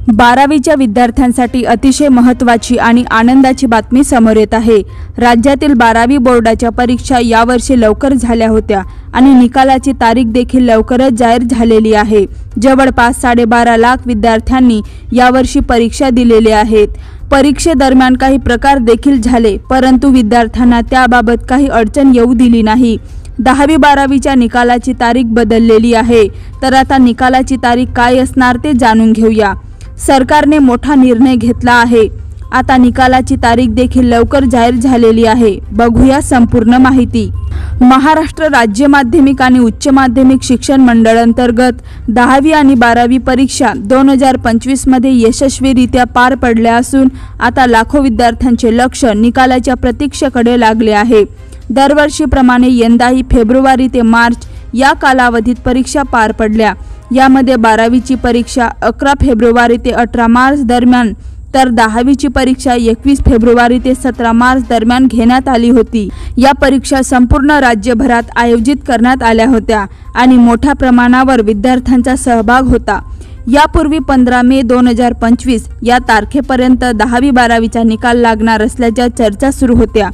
12वीच्या विद्यार्थ्यांसाठी अतिशय महत्त्वाची आणि आनंदाची बातमी समोर येत आहे। राज्यातील 12वी बोर्डाच्या परीक्षा यावर्षी लवकर झाल्या होत्या आणि निकालाची तारीख देखील लवकरच जाहीर झालेली आहे। जवळपास 12.5 लाख विद्यार्थ्यांनी यावर्षी परीक्षा दिलेली आहेत। परीक्षेदरम्यान काही प्रकार देखील झाले, परंतु विद्यार्थ्यांना त्याबाबत काही अडचण येऊ दिली नाही। 10वी-12वीच्या निकालाची तारीख बदललेली आहे, तर आता निकालाची तारीख काय असणार ते जाणून घेऊया। सरकारने मोठा निर्णय घेतला आहे। आता निकालाची तारीख देखील लवकर जाहीर झालेली आहे। बघूया संपूर्ण माहिती। महाराष्ट्र राज्य माध्यमिक आणि उच्च माध्यमिक शिक्षण मंडळ अंतर्गत 10वी आणि 12वी परीक्षा 2025 मध्ये यशस्वीरित्या पार पडल्या असून आता लाखो विद्यार्थ्यांचे लक्ष निकालाच्या प्रतीक्षेकडे लागले आहे। दरवर्षीप्रमाणे यंदाही फेब्रुवारी ते मार्च या कालावधीत परीक्षा पार पडल्या। यामध्ये 12वीची परीक्षा 11 फेब्रुवारी ते 18 मार्च दरम्यान, तर 10वीची परीक्षा 21 फेब्रुवारी ते 17 मार्च दरम्यान घेण्यात आली होती। या परीक्षा संपूर्ण राज्यभरात आयोजित करण्यात आल्या होत्या आणि मोठ्या प्रमाणावर विद्यार्थ्यांचा सहभाग होता। यापूर्वी 15 मे 2025 या तारखेपर्यंत 10वी-12वीचा निकाल लागणार असल्याच्या चर्चा सुरू होत्या।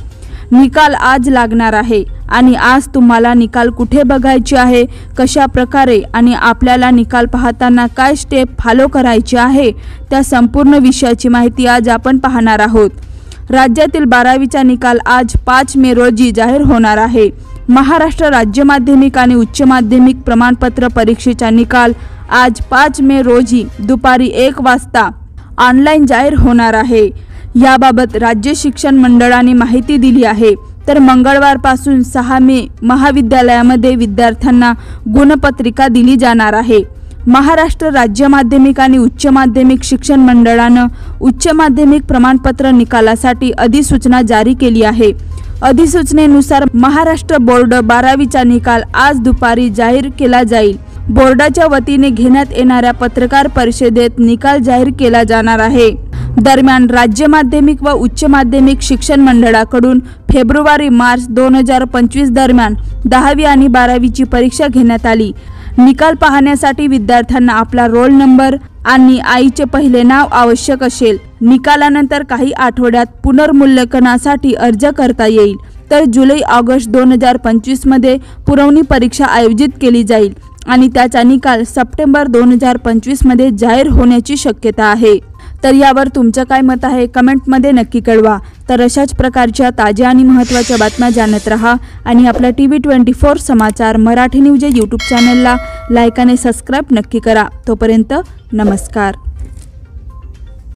निकाल आज लागणार आहे आणि आज तुम्हाला निकाल कुठे बघायचे आहे, कशा प्रकारे आणि आपल्याला निकाल पाहताना काय स्टेप फॉलो करायचे आहे, त्या संपूर्ण विषयाची माहिती आज आपण पाहणार आहोत। राज्यातील 12वीचा निकाल आज 5 मे रोजी जाहीर होणार आहे। महाराष्ट्र राज्य माध्यमिक आणि उच्च माध्यमिक प्रमाणपत्र परीक्षेचा निकाल आज 5 मे रोजी दुपारी 1 वाजता ऑनलाईन जाहीर होणार आहे। याबाबत राज्य शिक्षण मंडळाने माहिती दिली आहे। तर मंगळवारपासून 6 मे महाविद्यालयामध्ये विद्यार्थ्यांना गुणपत्रिका दिली जाणार आहे। महाराष्ट्र राज्य माध्यमिक आणि उच्च माध्यमिक शिक्षण मंडळानं उच्च माध्यमिक प्रमाणपत्र निकालासाठी अधिसूचना जारी केली आहे। अधिसूचनेनुसार महाराष्ट्र बोर्ड 12वीचा निकाल आज दुपारी जाहीर केला जाईल। बोर्डाच्या वतीने घेण्यात येणाऱ्या पत्रकार परिषदेत निकाल जाहीर केला जाणार आहे। दरम्यान राज्य माध्यमिक व उच्च माध्यमिक शिक्षण मंडळाकडून फेब्रुवारी-मार्च 2025 दरम्यान 10वी आणि 12वीची परीक्षा घेण्यात आली। निकाल पाहण्यासाठी विद्यार्थ्यांना आपला रोल नंबर आणि आईचे पहिले नाव आवश्यक असेल। निकालानंतर काही आठवड्यात पुनर्मूल्यांकनासाठी अर्ज करता येईल, तर जुलै-ऑगस्ट 2025 मध्ये पुरवणी परीक्षा आयोजित केली जाईल आणि त्याचा निकाल सप्टेंबर 2025 मध्ये जाहीर होण्याची शक्यता आहे। तर यावर तुमचं काय मत आहे, कमेंटमध्ये नक्की कळवा। तर अशाच प्रकारच्या ताज्या आणि महत्त्वाच्या बातम्या जाणत रहा आणि आपल्या TV24 समाचार मराठी न्यूज यूट्यूब चॅनलला लाईक आणि सबस्क्राईब नक्की करा। तोपर्यंत नमस्कार।